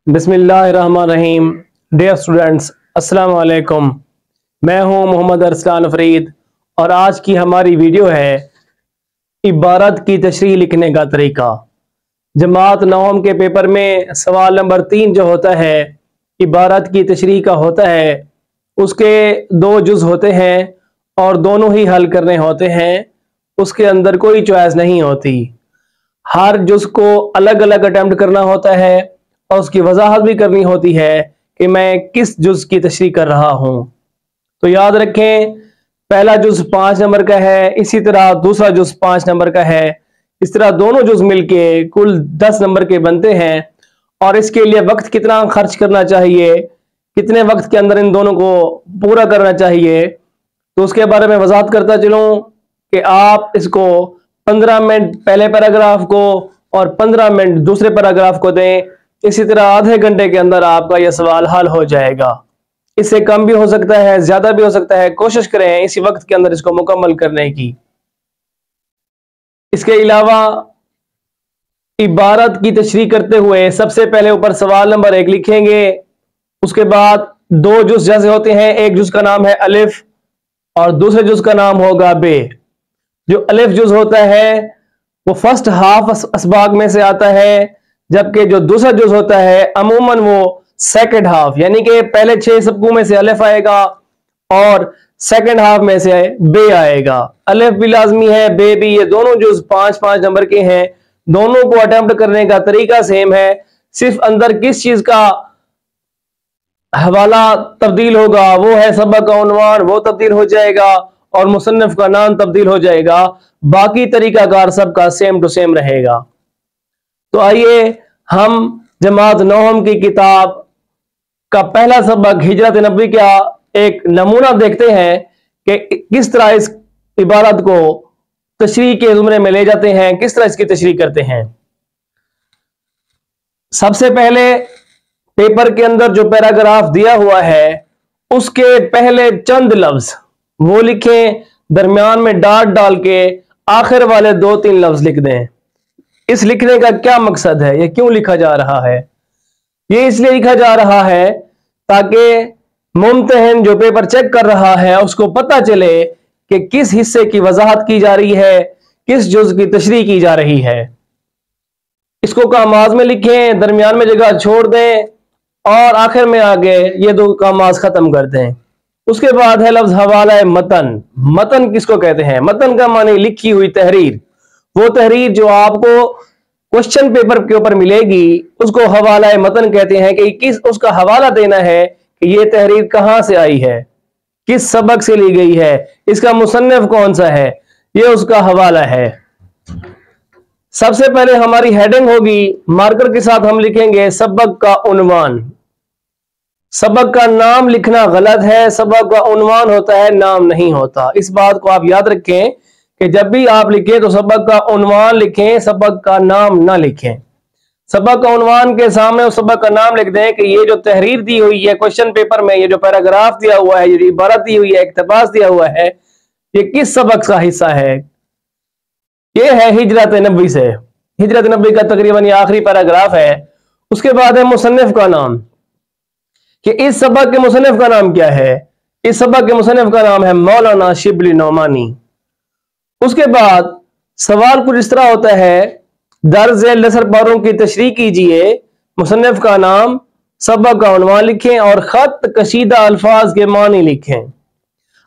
बिस्मिल्लाहिर्रहमानिर्रहीम। Dear students, अस्सलाम वालेकुम। मैं हूं मोहम्मद अरसलान फरीद और आज की हमारी वीडियो है इबारत की तशरीह लिखने का तरीका। जमात नौम के पेपर में सवाल नंबर 3 जो होता है इबारत की तशरीह का होता है, उसके 2 जुज़ होते हैं और दोनों ही हल करने होते हैं। उसके अंदर कोई चॉइस नहीं होती। हर जुज़ को अलग अलग अटेम्प्ट करना होता है और उसकी वजाहत भी करनी होती है कि मैं किस जुज़ की तशरीह कर रहा हूं। तो याद रखें, पहला जुज़ 5 नंबर का है, इसी तरह दूसरा जुज़ 5 नंबर का है। इस तरह दोनों जुज़ मिलके कुल 10 नंबर के बनते हैं। और इसके लिए वक्त कितना खर्च करना चाहिए, कितने वक्त के अंदर इन दोनों को पूरा करना चाहिए, तो उसके बारे में वजाहत करता चलूं कि आप इसको 15 मिनट पहले पैराग्राफ को और 15 मिनट दूसरे पैराग्राफ को दें। इसी तरह आधे घंटे के अंदर आपका यह सवाल हल हो जाएगा। इससे कम भी हो सकता है, ज्यादा भी हो सकता है। कोशिश करें इसी वक्त के अंदर इसको मुकम्मल करने की। इसके अलावा इबारत की तशरीह करते हुए सबसे पहले ऊपर सवाल नंबर 1 लिखेंगे। उसके बाद 2 जुज़ जैसे होते हैं, एक जुज़ का नाम है अलिफ और दूसरे जुज़ का नाम होगा बे। जो अलिफ जुज़ होता है वो फर्स्ट हाफ असबाग में से आता है, जबकि जो दूसरा जुज़ होता है अमूमन वो सेकंड हाफ, यानी कि पहले 6 सबकों में से अलिफ आएगा और सेकंड हाफ में से बे आएगा। अलिफ भी लाजमी है, बे भी। ये दोनों जुज़ 5-5 नंबर के हैं। दोनों को अटेम्प्ट करने का तरीका सेम है, सिर्फ अंदर किस चीज का हवाला तब्दील होगा वो है सबक का उन्वान, वो तब्दील हो जाएगा और मुसन्निफ का नाम तब्दील हो जाएगा। बाकी तरीकाकार सबका सेम टू सेम रहेगा। तो आइए हम जमात नौम की किताब का पहला सबक हिजरत नबी का एक नमूना देखते हैं कि किस तरह इस इबारत को तशरीह के जुमरे में ले जाते हैं, किस तरह इसकी तशरीह करते हैं। सबसे पहले पेपर के अंदर जो पैराग्राफ दिया हुआ है उसके पहले चंद लफ्ज वो लिखें, दरमियान में डॉट डाल के आखिर वाले 2-3 लफ्ज लिख दें। इस लिखने का क्या मकसद है, ये क्यों लिखा जा रहा है? ये इसलिए लिखा जा रहा है ताकि मुम्तहिन जो पेपर चेक कर रहा है उसको पता चले कि किस हिस्से की वजाहत की जा रही है, किस जुज़ की तशरीह की जा रही है। इसको कामाज में लिखें, दरमियान में जगह छोड़ दें और आखिर में आगे ये 2 कामाज खत्म कर दें। उसके बाद है लफ्ज हवाला मतन। मतन किसको कहते हैं? मतन का माने लिखी हुई तहरीर। वो तहरीर जो आपको क्वेश्चन पेपर के ऊपर मिलेगी उसको हवाला मतन कहते हैं कि किस उसका हवाला देना है कि ये तहरीर कहां से आई है, किस सबक से ली गई है, इसका मुसन्निफ कौन सा है, ये उसका हवाला है। सबसे पहले हमारी हेडिंग होगी, मार्कर के साथ हम लिखेंगे सबक का उन्वान। सबक का नाम लिखना गलत है, सबक का उन्वान होता है, नाम नहीं होता। इस बात को आप याद रखें कि जब भी आप लिखें तो सबक का उन्वान लिखें, सबक का नाम ना लिखें। सबक का उन्वान के सामने उस सबक का नाम लिख दें कि ये जो तहरीर दी हुई है क्वेश्चन पेपर में, ये जो पैराग्राफ दिया हुआ है, ये जो इबारत दी हुई है, इक्तबास दिया हुआ है, ये किस सबक का हिस्सा है। ये है हिजरत नबी से। हिजरत नबी का तकरीबन ये आखिरी पैराग्राफ है। उसके बाद है मुसन्निफ का नाम, कि इस सबक के मुसन्निफ का नाम क्या है। इस सबक के मुसन्निफ का नाम है मौलाना शिबली नौमानी। उसके बाद सवाल कुछ इस तरह होता है, दर्ज लसर पारों की तशरीह कीजिए, मुसन्निफ का नाम, सबक का उन्वान लिखें और खत कशीदा अल्फाज के मानी लिखें।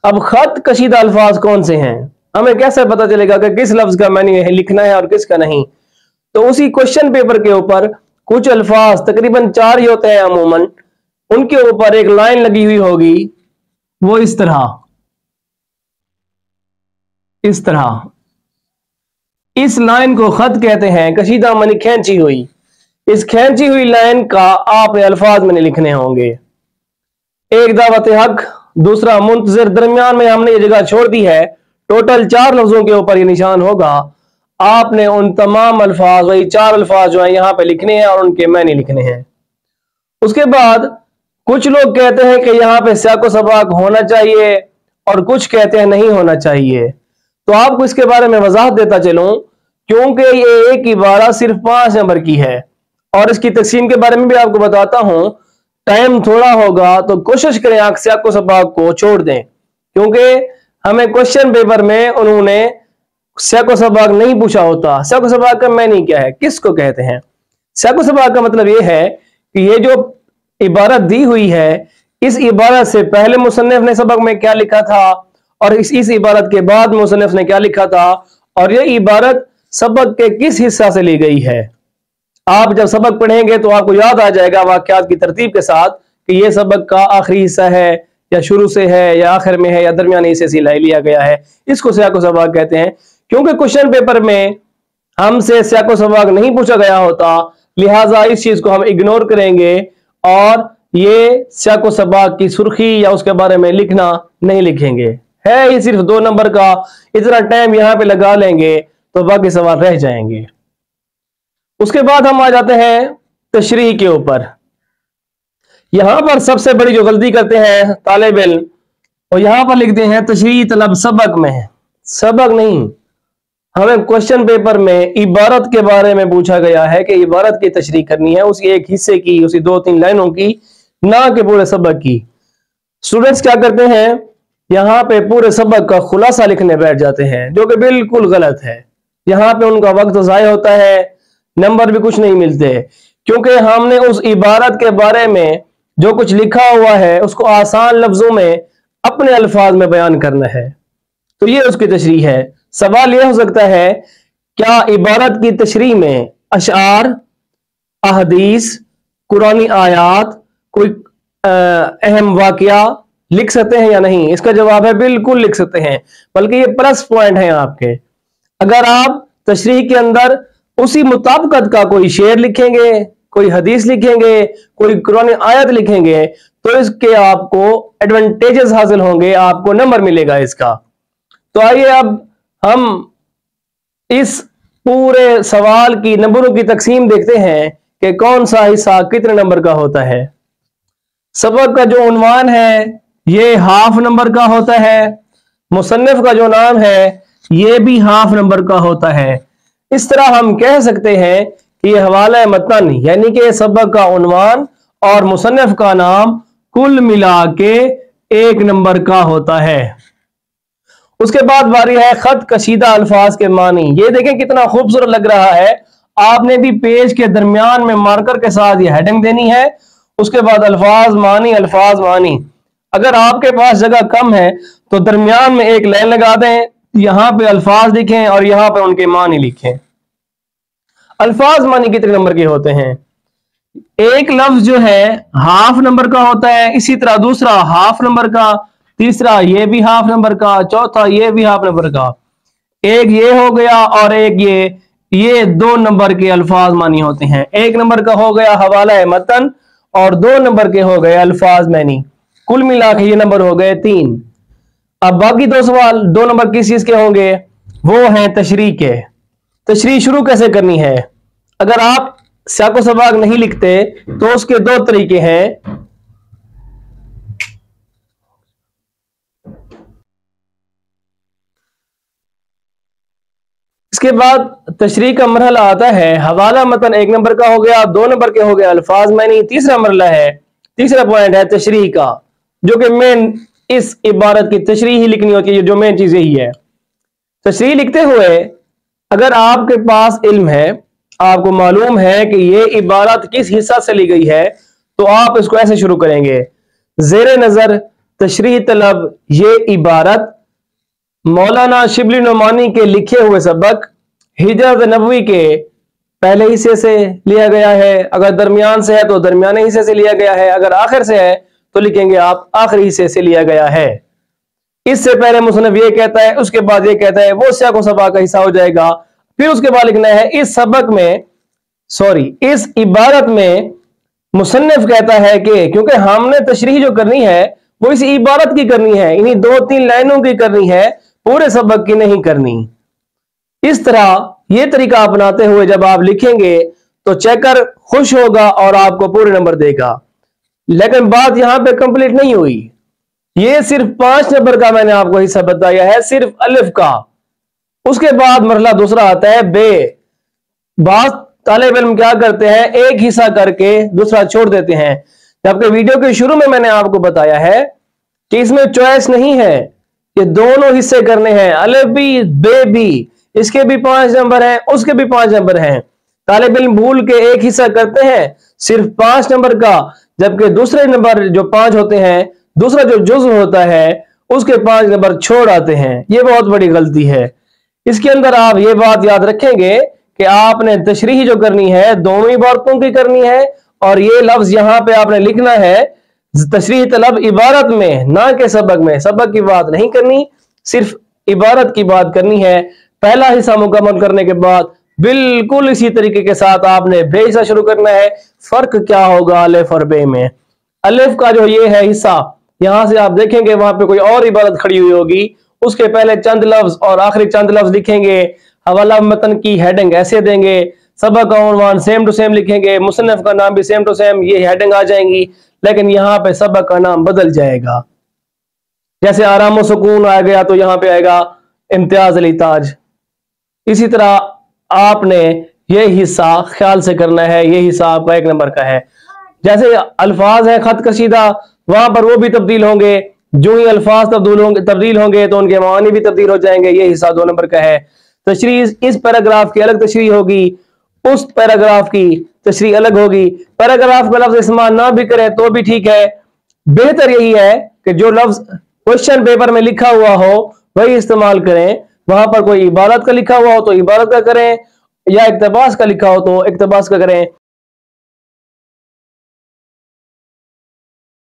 अब खत कशीदा अल्फाज कौन से हैं, हमें कैसे पता चलेगा कि किस लफ्ज का मानी लिखना है और किसका नहीं? तो उसी क्वेश्चन पेपर के ऊपर कुछ अल्फाज तकरीबन 4 ही होते हैं अमूमन, उनके ऊपर एक लाइन लगी हुई होगी, वो इस तरह इस लाइन को खत कहते हैं। कशीदा मानी खींची हुई। इस खींची हुई लाइन का आप अल्फाज में लिखने होंगे। एक दावत हक, दूसरा मुंतजिर, दरमियान में हमने ये जगह छोड़ दी है। टोटल 4 लफ्जों के ऊपर ये निशान होगा। आपने उन तमाम अल्फाज, वही 4 अल्फाज जो है यहां पे लिखने हैं और उनके मानी लिखने हैं। उसके बाद कुछ लोग कहते हैं कि यहां पे सियाको सबाक होना चाहिए और कुछ कहते हैं नहीं होना चाहिए। तो आपको इसके बारे में वजाहत देता चलूं, क्योंकि ये एक इबारत सिर्फ 5 नंबर की है اور इसकी तकसीम के बारे में भी आपको बताता हूं। टाइम थोड़ा होगा तो कोशिश करें आप सियाक व सबाक को छोड़ दें, क्योंकि हमें क्वेश्चन पेपर में उन्होंने सियाक व सबाक नहीं पूछा होता। सियाक व सबाक का मानी क्या है, किसको कहते हैं? सियाक व सबाक का मतलब यह है कि ये जो इबारत दी हुई है, इस इबारत से पहले मुसन्निफ ने सबक में क्या लिखा था और इस इबारत के बाद मुसन्निफ ने क्या लिखा था, और ये इबारत सबक के किस हिस्सा से ली गई है। आप जब सबक पढ़ेंगे तो आपको याद आ जाएगा वाकयात की तरतीब के साथ कि ये सबक का आखिरी हिस्सा है या शुरू से है या आखिर में है या दरमियानी हिस्से से लिया गया है। इसको सियाक व सबाक कहते हैं। क्योंकि क्वेश्चन पेपर में हमसे सियाक व सबाक नहीं पूछा गया होता, लिहाजा इस चीज को हम इग्नोर करेंगे और ये सियाक व सबाक की सुर्खी या उसके बारे में लिखना नहीं लिखेंगे। है ये सिर्फ 2 नंबर का, इतना टाइम यहां पे लगा लेंगे तो बाकी सवाल रह जाएंगे। उसके बाद हम आ जाते हैं तशरीह के ऊपर। यहां पर सबसे बड़ी जो गलती करते हैं तालिब इल्म, और यहां पर लिखते हैं तशरीह तलब सबक में। सबक नहीं, हमें क्वेश्चन पेपर में इबारत के बारे में पूछा गया है कि इबारत की तशरीह करनी है, उसी एक हिस्से की, उसी 2-3 लाइनों की, ना कि पूरे सबक की। स्टूडेंट्स क्या करते हैं, यहां पे पूरे सबक का खुलासा लिखने बैठ जाते हैं, जो कि बिल्कुल गलत है। यहां पे उनका वक्त ज़ाया होता है, नंबर भी कुछ नहीं मिलते, क्योंकि हमने उस इबारत के बारे में जो कुछ लिखा हुआ है उसको आसान लफ्जों में अपने अल्फाज में बयान करना है। तो ये उसकी तशरीह है। सवाल यह हो सकता है, क्या इबारत की तशरीह में अशआर, अहदीस, कुरानी आयात, कोई अहम वाकया लिख सकते हैं या नहीं? इसका जवाब है बिल्कुल लिख सकते हैं, बल्कि ये प्लस पॉइंट है आपके। अगर आप तशरीह के अंदर उसी मुताबिकत का कोई शेर लिखेंगे, कोई हदीस लिखेंगे, कोई कुरानी आयत लिखेंगे, तो इसके आपको एडवांटेजेस हासिल होंगे, आपको नंबर मिलेगा इसका। तो आइए अब हम इस पूरे सवाल की नंबरों की तकसीम देखते हैं कि कौन सा हिस्सा कितने नंबर का होता है। सबक का जो उन्वान है ये हाफ नंबर का होता है। मुसन्निफ का जो नाम है ये भी हाफ नंबर का होता है। इस तरह हम कह सकते हैं कि ये हवाला मतन यानी कि सबक का उन्वान और मुसन्निफ का नाम कुल मिला के 1 नंबर का होता है। उसके बाद बारी है खत कशीदा अल्फाज के मानी। ये देखें कितना खूबसूरत लग रहा है। आपने भी पेज के दरमियान में मार्कर के साथ ये हेडिंग देनी है। उसके बाद अल्फाज मानी, अल्फाज मानी। अगर आपके पास जगह कम है तो दरमियान में एक लाइन लगा दें, यहां पे अल्फाज लिखें और यहां पे उनके मानी लिखें। अल्फाज मानी कितने नंबर के होते हैं? एक लफ्ज जो है हाफ नंबर का होता है, इसी तरह दूसरा हाफ नंबर का, तीसरा ये भी हाफ नंबर का, चौथा ये भी हाफ नंबर का। एक ये हो गया और एक ये 2 नंबर के अल्फाज मानी होते हैं। 1 नंबर का हो गया हवाला मतन और 2 नंबर के हो गए अल्फाज मानी। कुल मिला के ये नंबर हो गए 3। अब बाकी 2 सवाल 2 नंबर किस चीज के होंगे? वो हैं तशरीह के। तशरीह शुरू कैसे करनी है? अगर आप सियाक व सबाक नहीं लिखते तो उसके 2 तरीके हैं। इसके बाद तशरीह का मरहला आता है। हवाला मतन 1 नंबर का हो गया, 2 नंबर के हो गए अल्फाज मानी। तीसरा मरहला है, तीसरा पॉइंट है तशरीह का, जो कि मेन इस इबारत की तशरीह ही लिखनी होती है, जो मेन चीज यही है। तशरीह लिखते हुए अगर आपके पास इल्म है, आपको मालूम है कि ये इबारत किस हिस्सा से ली गई है, तो आप इसको ऐसे शुरू करेंगे। ज़ेरे नजर तशरीह तलब ये इबारत मौलाना शिबली नुमानी के लिखे हुए सबक हिजरत नबवी के पहले हिस्से से लिया गया है। अगर दरमियान से है तो दरमियाने हिस्से से लिया गया है। अगर आखिर से है तो लिखेंगे आप आखिरी हिस्से से लिया गया है। इससे पहले मुसन्निफ ये कहता है, उसके बाद ये कहता है, वो सियाक व सबाक का हिस्सा हो जाएगा। फिर उसके बाद लिखना है इस सबक में, इस इबारत में मुसन्निफ कहता है कि, क्योंकि हमने तशरीह जो करनी है वो इस इबारत की करनी है, इन्हीं 2-3 लाइनों की करनी है, पूरे सबक की नहीं करनी। इस तरह ये तरीका अपनाते हुए जब आप लिखेंगे तो चेकर खुश होगा और आपको पूरे नंबर देगा। लेकिन बात यहां पे कंप्लीट नहीं हुई। ये सिर्फ 5 नंबर का मैंने आपको हिस्सा बताया है, सिर्फ अलिफ का। उसके बाद मरला दूसरा आता है बे। बात तालिब इल्म क्या करते हैं, एक हिस्सा करके दूसरा छोड़ देते हैं। जबकि वीडियो के शुरू में मैंने आपको बताया है कि इसमें चॉइस नहीं है, ये दोनों हिस्से करने हैं, अलिफ भी बे भी, इसके भी 5 नंबर हैं, उसके भी 5 नंबर हैं। तालिब इल्म भूल के एक हिस्सा करते हैं सिर्फ 5 नंबर का, जबकि दूसरे नंबर जो 5 होते हैं, दूसरा जो जुज़्व होता है उसके 5 नंबर छोड़ आते हैं। ये बहुत बड़ी गलती है। इसके अंदर आप ये बात याद रखेंगे कि आपने तशरीह जो करनी है दोनों इबारतों की करनी है, और ये लफ्ज यहां पे आपने लिखना है तशरीह तलब इबारत में, ना कि सबक में। सबक की बात नहीं करनी, सिर्फ इबारत की बात करनी है। पहला हिस्सा मुकम्मल करने के बाद बिल्कुल इसी तरीके के साथ आपने बे हिस्सा शुरू करना है। फर्क क्या होगा अलिफ और बे में? अलिफ का जो ये है हिस्सा, यहां से आप देखेंगे वहां पे कोई और इबारत खड़ी हुई होगी, उसके पहले चंद लफ्ज और आखिरी चंद लफ्ज लिखेंगे। हवाला मतन की हेडिंग ऐसे देंगे, सबक का उन्वान सेम टू सेम लिखेंगे, मुसन्निफ का नाम भी सेम टू सेम, ये हेडिंग आ जाएंगी। लेकिन यहाँ पे सबक का नाम बदल जाएगा। जैसे आराम और सुकून आ गया तो यहाँ पे आएगा इम्तियाज अली ताज। इसी तरह आपने ये हिस्सा ख्याल से करना है, ये हिस्सा आपका 1 नंबर का है। जैसे अल्फाज है खत कशीदा, वहां पर वो भी तब्दील होंगे। जो ही अल्फाज तब्दील होंगे तो उनके मानी भी तब्दील हो जाएंगे। ये हिस्सा 2 नंबर का है। तशरीह इस पैराग्राफ की अलग तशरीह होगी, उस पैराग्राफ की तशरीह अलग होगी। पैराग्राफ का लफ्ज इस्तेमाल ना भी करें तो भी ठीक है, बेहतर यही है कि जो लफ्ज क्वेश्चन पेपर में लिखा हुआ हो वही इस्तेमाल करें। वहां पर कोई इबारत का लिखा हुआ हो तो इबारत का करें, या इक्तबास का लिखा हो तो इक्तबास का करें।